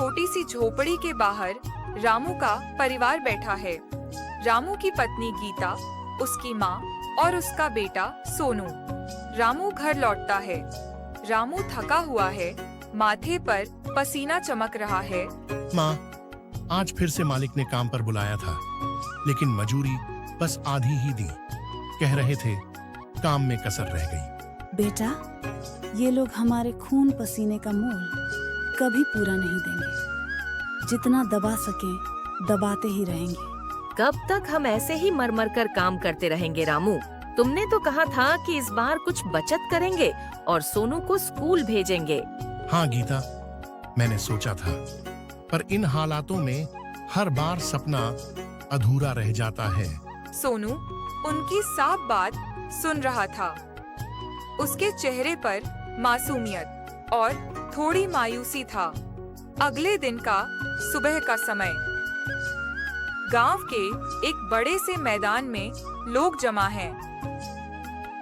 छोटी सी झोपड़ी के बाहर रामू का परिवार बैठा है। रामू की पत्नी गीता, उसकी माँ और उसका बेटा सोनू। रामू घर लौटता है। रामू थका हुआ है, माथे पर पसीना चमक रहा है। माँ, आज फिर से मालिक ने काम पर बुलाया था, लेकिन मजूरी बस आधी ही दी। कह रहे थे काम में कसर रह गई। बेटा, ये लोग हमारे खून पसीने का मोल कभी पूरा नहीं देंगे। जितना दबा सकें दबाते ही रहेंगे। कब तक हम ऐसे ही मर कर काम करते रहेंगे रामू? तुमने तो कहा था कि इस बार कुछ बचत करेंगे और सोनू को स्कूल भेजेंगे। हाँ गीता, मैंने सोचा था, पर इन हालातों में हर बार सपना अधूरा रह जाता है। सोनू उनकी साफ बात सुन रहा था। उसके चेहरे पर मासूमियत और थोड़ी मायूसी था। अगले दिन का सुबह का समय। गांव के एक बड़े से मैदान में लोग जमा हैं।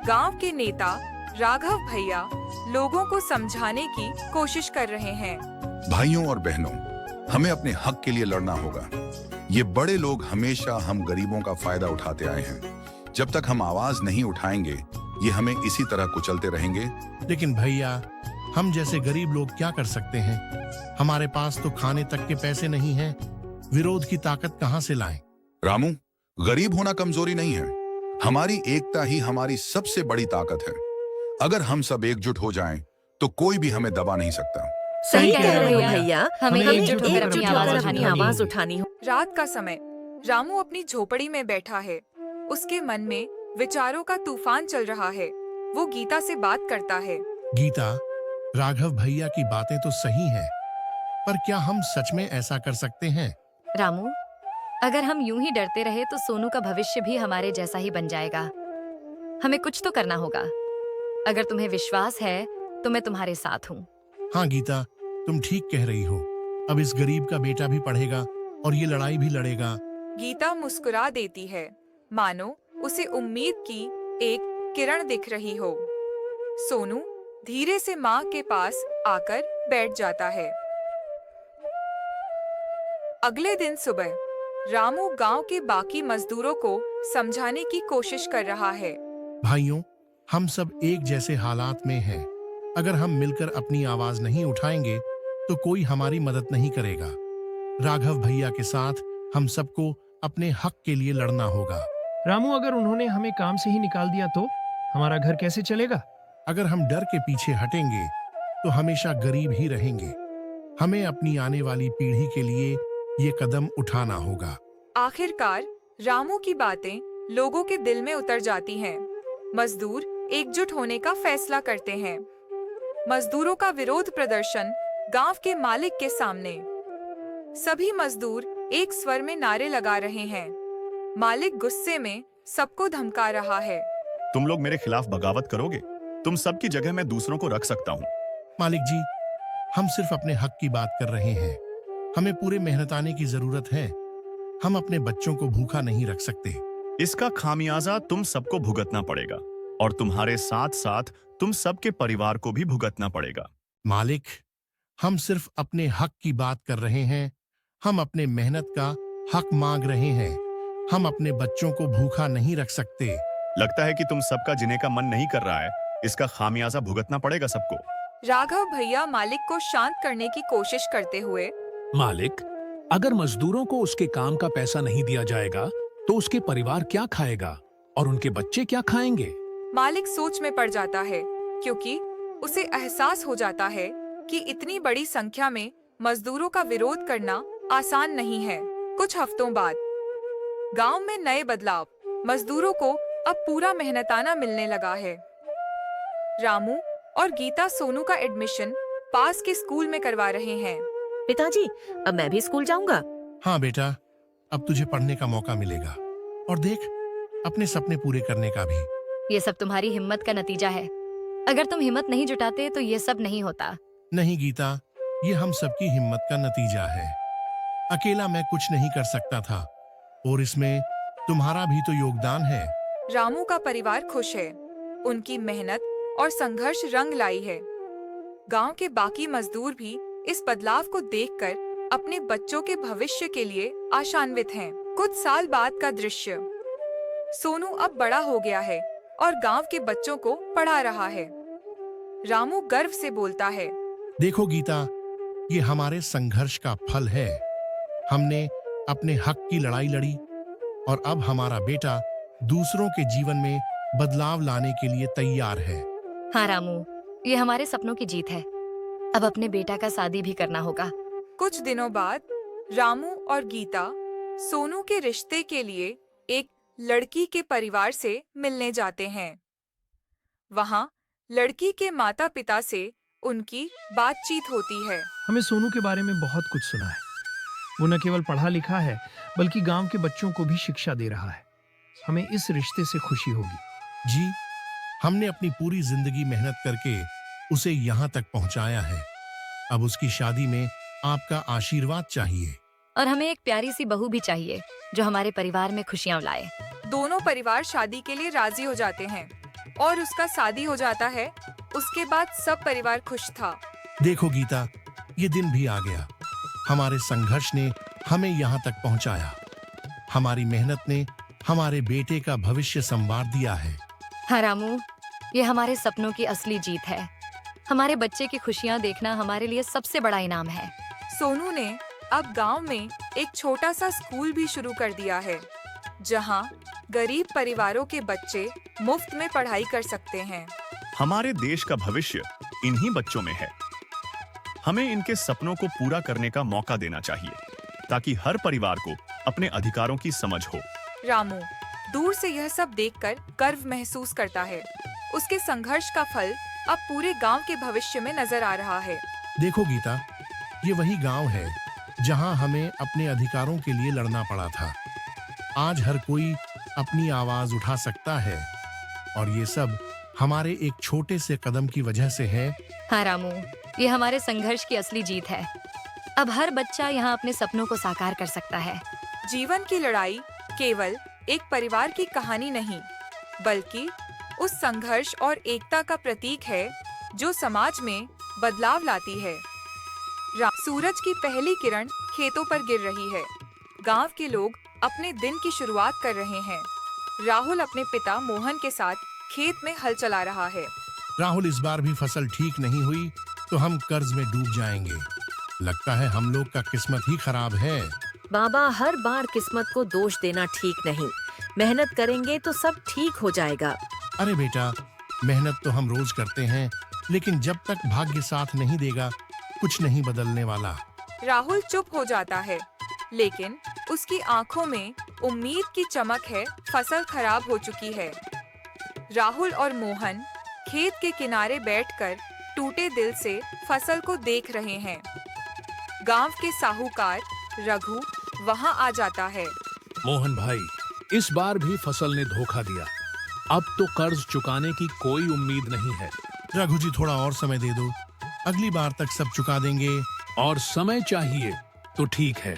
गांव के नेता राघव भैया लोगों को समझाने की कोशिश कर रहे हैं। भाइयों और बहनों, हमें अपने हक के लिए लड़ना होगा। ये बड़े लोग हमेशा हम गरीबों का फायदा उठाते आए हैं। जब तक हम आवाज नहीं उठाएंगे, ये हमें इसी तरह कुचलते रहेंगे। लेकिन भैया, हम जैसे गरीब लोग क्या कर सकते हैं? हमारे पास तो खाने तक के पैसे नहीं हैं। विरोध की ताकत कहां से लाएं? रामू, गरीब होना कमजोरी नहीं है। हमारी एकता ही हमारी सबसे बड़ी ताकत है। अगर हम सब एकजुट हो जाएं, तो कोई भी हमें दबा नहीं सकता। सही कह रहे हो भैया, हमें एकजुट एकजुट होकर होकर अपनी आवाज उठानी हो। रात का समय। रामू अपनी झोपड़ी में बैठा है। उसके मन में विचारों का तूफान चल रहा है। वो गीता से बात करता है। गीता, राघव भैया की बातें तो सही हैं, पर क्या हम सच में ऐसा कर सकते हैं? रामू, अगर हम यूं ही डरते रहे तो सोनू का भविष्य भी हमारे जैसा ही बन जाएगा। हमें कुछ तो करना होगा। अगर तुम्हें विश्वास है तो मैं तुम्हारे साथ हूँ। हाँ गीता, तुम ठीक कह रही हो। अब इस गरीब का बेटा भी पढ़ेगा और ये लड़ाई भी लड़ेगा। गीता मुस्कुरा देती है, मानो उसे उम्मीद की एक किरण दिख रही हो। सोनू धीरे से माँ के पास आकर बैठ जाता है। अगले दिन सुबह रामू गांव के बाकी मजदूरों को समझाने की कोशिश कर रहा है। भाइयों, हम सब एक जैसे हालात में हैं। अगर हम मिलकर अपनी आवाज नहीं उठाएंगे तो कोई हमारी मदद नहीं करेगा। राघव भैया के साथ हम सबको अपने हक के लिए लड़ना होगा। रामू, अगर उन्होंने हमें काम से ही निकाल दिया तो हमारा घर कैसे चलेगा? अगर हम डर के पीछे हटेंगे तो हमेशा गरीब ही रहेंगे। हमें अपनी आने वाली पीढ़ी के लिए ये कदम उठाना होगा। आखिरकार रामू की बातें लोगों के दिल में उतर जाती हैं। मजदूर एकजुट होने का फैसला करते हैं। मजदूरों का विरोध प्रदर्शन गांव के मालिक के सामने। सभी मजदूर एक स्वर में नारे लगा रहे हैं। मालिक गुस्से में सबको धमका रहा है। तुम लोग मेरे खिलाफ बगावत करोगे? तुम सबकी जगह मैं दूसरों को रख सकता हूँ। मालिक जी, हम सिर्फ अपने हक की बात कर रहे हैं। हमें पूरे मेहनताने की जरूरत है। हम अपने बच्चों को भूखा नहीं रख सकते। इसका खामियाजा तुम सबको भुगतना पड़ेगा और तुम्हारे साथ साथ तुम सबके परिवार को भी भुगतना पड़ेगा। मालिक, हम सिर्फ अपने हक की बात कर रहे हैं। हम अपने मेहनत का हक मांग रहे हैं। हम अपने बच्चों को भूखा नहीं रख सकते। लगता है कि तुम सबका जीने का मन नहीं कर रहा है। इसका खामियाजा भुगतना पड़ेगा सबको। राघव भैया मालिक को शांत करने की कोशिश करते हुए, मालिक, अगर मजदूरों को उसके काम का पैसा नहीं दिया जाएगा तो उसके परिवार क्या खाएगा और उनके बच्चे क्या खाएंगे? मालिक सोच में पड़ जाता है, क्योंकि उसे एहसास हो जाता है कि इतनी बड़ी संख्या में मजदूरों का विरोध करना आसान नहीं है। कुछ हफ्तों बाद गांव में नए बदलाव। मजदूरों को अब पूरा मेहनताना मिलने लगा है। रामू और गीता सोनू का एडमिशन पास के स्कूल में करवा रहे हैं। पिताजी, अब मैं भी स्कूल जाऊंगा। हाँ बेटा, अब तुझे पढ़ने का मौका मिलेगा और देख, अपने सपने पूरे करने का भी। ये सब तुम्हारी हिम्मत का नतीजा है। अगर तुम हिम्मत नहीं जुटाते तो ये सब नहीं होता। नहीं गीता, ये हम सबकी हिम्मत का नतीजा है। अकेला मैं कुछ नहीं कर सकता था और इसमें तुम्हारा भी तो योगदान है। रामू का परिवार खुश है। उनकी मेहनत और संघर्ष रंग लाई है। गांव के बाकी मजदूर भी इस बदलाव को देखकर अपने बच्चों के भविष्य के लिए आशान्वित हैं। कुछ साल बाद का दृश्य। सोनू अब बड़ा हो गया है और गांव के बच्चों को पढ़ा रहा है। रामू गर्व से बोलता है, देखो गीता, ये हमारे संघर्ष का फल है। हमने अपने हक की लड़ाई लड़ी और अब हमारा बेटा दूसरों के जीवन में बदलाव लाने के लिए तैयार है। हाँ रामू, ये हमारे सपनों की जीत है। अब अपने बेटा का शादी भी करना होगा। कुछ दिनों बाद रामू और गीता सोनू के रिश्ते के लिए एक लड़की के परिवार से मिलने जाते हैं। वहाँ लड़की के माता पिता से उनकी बातचीत होती है। हमें सोनू के बारे में बहुत कुछ सुना है। वो न केवल पढ़ा लिखा है बल्कि गांव के बच्चों को भी शिक्षा दे रहा है। हमें इस रिश्ते से खुशी होगी। जी, हमने अपनी पूरी जिंदगी मेहनत करके उसे यहाँ तक पहुँचाया है। अब उसकी शादी में आपका आशीर्वाद चाहिए। और हमें एक प्यारी सी बहू भी चाहिए जो हमारे परिवार में खुशियां लाए। दोनों परिवार शादी के लिए राजी हो जाते हैं और उसका शादी हो जाता है। उसके बाद सब परिवार खुश था। देखो गीता, ये दिन भी आ गया। हमारे संघर्ष ने हमें यहाँ तक पहुँचाया। हमारी मेहनत ने हमारे बेटे का भविष्य संवार दिया है। हाँ रामू, ये हमारे सपनों की असली जीत है। हमारे बच्चे की खुशियां देखना हमारे लिए सबसे बड़ा इनाम है। सोनू ने अब गांव में एक छोटा सा स्कूल भी शुरू कर दिया है, जहां गरीब परिवारों के बच्चे मुफ्त में पढ़ाई कर सकते हैं। हमारे देश का भविष्य इन्हीं बच्चों में है। हमें इनके सपनों को पूरा करने का मौका देना चाहिए ताकि हर परिवार को अपने अधिकारों की समझ हो। रामू दूर से यह सब देखकर गर्व महसूस करता है। उसके संघर्ष का फल अब पूरे गांव के भविष्य में नजर आ रहा है। देखो गीता, ये वही गांव है जहां हमें अपने अधिकारों के लिए लड़ना पड़ा था। आज हर कोई अपनी आवाज उठा सकता है और ये सब हमारे एक छोटे से कदम की वजह से है। हाँ रामू, ये हमारे संघर्ष की असली जीत है। अब हर बच्चा यहाँ अपने सपनों को साकार कर सकता है। जीवन की लड़ाई केवल एक परिवार की कहानी नहीं, बल्कि उस संघर्ष और एकता का प्रतीक है जो समाज में बदलाव लाती है। सूरज की पहली किरण खेतों पर गिर रही है। गांव के लोग अपने दिन की शुरुआत कर रहे हैं। राहुल अपने पिता मोहन के साथ खेत में हल चला रहा है। राहुल, इस बार भी फसल ठीक नहीं हुई तो हम कर्ज में डूब जाएंगे। लगता है हम लोग का किस्मत ही खराब है। बाबा, हर बार किस्मत को दोष देना ठीक नहीं। मेहनत करेंगे तो सब ठीक हो जाएगा। अरे बेटा, मेहनत तो हम रोज करते हैं, लेकिन जब तक भाग्य साथ नहीं देगा कुछ नहीं बदलने वाला। राहुल चुप हो जाता है, लेकिन उसकी आंखों में उम्मीद की चमक है। फसल खराब हो चुकी है। राहुल और मोहन खेत के किनारे बैठकर टूटे दिल से फसल को देख रहे हैं। गांव के साहूकार रघु वहां आ जाता है। मोहन भाई, इस बार भी फसल ने धोखा दिया। अब तो कर्ज चुकाने की कोई उम्मीद नहीं है। रघु जी, थोड़ा और समय दे दो, अगली बार तक सब चुका देंगे। और समय चाहिए तो ठीक है।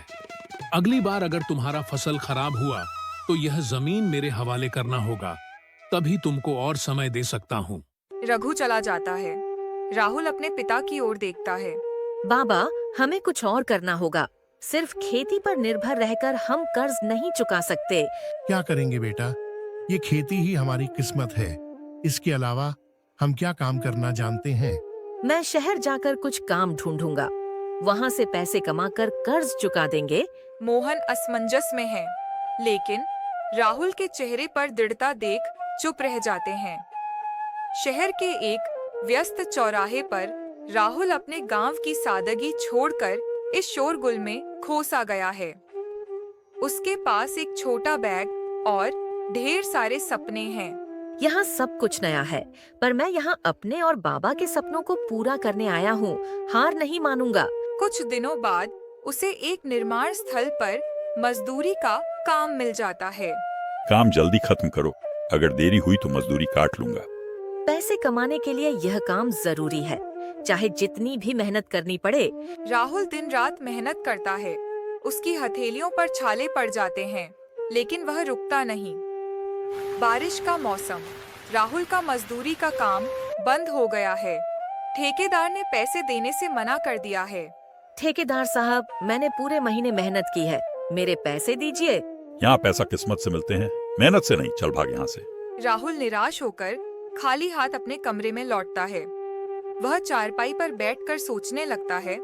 अगली बार अगर तुम्हारा फसल खराब हुआ तो यह जमीन मेरे हवाले करना होगा, तभी तुमको और समय दे सकता हूँ। रघु चला जाता है। राहुल अपने पिता की ओर देखता है। बाबा, हमें कुछ और करना होगा। सिर्फ खेती पर निर्भर रहकर हम कर्ज नहीं चुका सकते। क्या करेंगे बेटा, ये खेती ही हमारी किस्मत है। इसके अलावा हम क्या काम करना जानते हैं? मैं शहर जाकर कुछ काम ढूंढूंगा। वहाँ से पैसे कमाकर कर्ज चुका देंगे। मोहन असमंजस में है, लेकिन राहुल के चेहरे पर दृढ़ता देख चुप रह जाते हैं। शहर के एक व्यस्त चौराहे पर राहुल अपने गांव की सादगी छोड़कर इस शोरगुल में खो सा गया है। उसके पास एक छोटा बैग और ढेर सारे सपने हैं। यहाँ सब कुछ नया है, पर मैं यहाँ अपने और बाबा के सपनों को पूरा करने आया हूँ। हार नहीं मानूंगा। कुछ दिनों बाद उसे एक निर्माण स्थल पर मजदूरी का काम मिल जाता है। काम जल्दी खत्म करो, अगर देरी हुई तो मजदूरी काट लूंगा। पैसे कमाने के लिए यह काम जरूरी है, चाहे जितनी भी मेहनत करनी पड़े। राहुल दिन रात मेहनत करता है। उसकी हथेलियों पर छाले पड़ जाते हैं, लेकिन वह रुकता नहीं। बारिश का मौसम। राहुल का मजदूरी का काम बंद हो गया है। ठेकेदार ने पैसे देने से मना कर दिया है। ठेकेदार साहब, मैंने पूरे महीने मेहनत की है, मेरे पैसे दीजिए। यहाँ पैसा किस्मत से मिलते हैं, मेहनत से नहीं। चल भाग यहाँ से। राहुल निराश होकर खाली हाथ अपने कमरे में लौटता है। वह चारपाई पर बैठकर सोचने लगता है।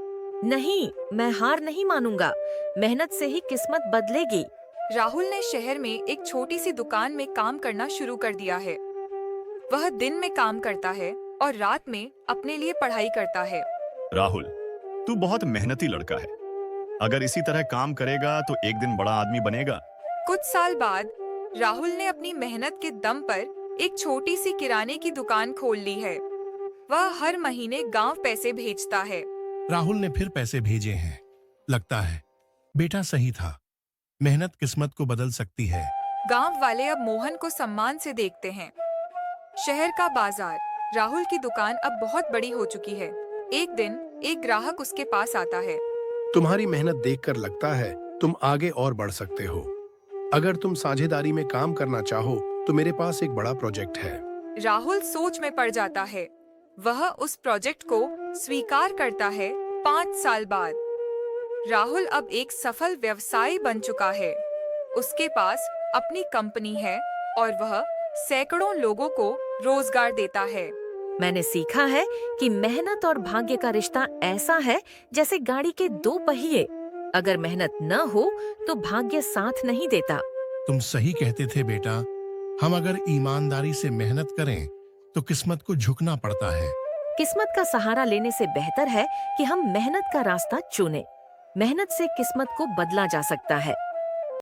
नहीं, मैं हार नहीं मानूंगा, मेहनत से ही किस्मत बदलेगी। राहुल ने शहर में एक छोटी सी दुकान में काम करना शुरू कर दिया है। वह दिन में काम करता है और रात में अपने लिए पढ़ाई करता है। राहुल, तू बहुत मेहनती लड़का है। अगर इसी तरह काम करेगा तो एक दिन बड़ा आदमी बनेगा। कुछ साल बाद राहुल ने अपनी मेहनत के दम पर एक छोटी सी किराने की दुकान खोल ली है। वह हर महीने गांव पैसे भेजता है। राहुल ने फिर पैसे भेजे हैं। लगता है बेटा सही था, मेहनत किस्मत को बदल सकती है। गांव वाले अब मोहन को सम्मान से देखते हैं। शहर का बाजार। राहुल की दुकान अब बहुत बड़ी हो चुकी है। एक दिन एक ग्राहक उसके पास आता है। तुम्हारी मेहनत देखकर लगता है तुम आगे और बढ़ सकते हो। अगर तुम साझेदारी में काम करना चाहो तो मेरे पास एक बड़ा प्रोजेक्ट है। राहुल सोच में पड़ जाता है। वह उस प्रोजेक्ट को स्वीकार करता है। 5 साल बाद राहुल अब एक सफल व्यवसायी बन चुका है। उसके पास अपनी कंपनी है और वह सैकड़ों लोगों को रोजगार देता है। मैंने सीखा है कि मेहनत और भाग्य का रिश्ता ऐसा है जैसे गाड़ी के 2 पहिए। अगर मेहनत न हो तो भाग्य साथ नहीं देता। तुम सही कहते थे बेटा। हम अगर ईमानदारी से मेहनत करें तो किस्मत को झुकना पड़ता है। किस्मत का सहारा लेने से बेहतर है कि हम मेहनत का रास्ता चुनें। मेहनत से किस्मत को बदला जा सकता है।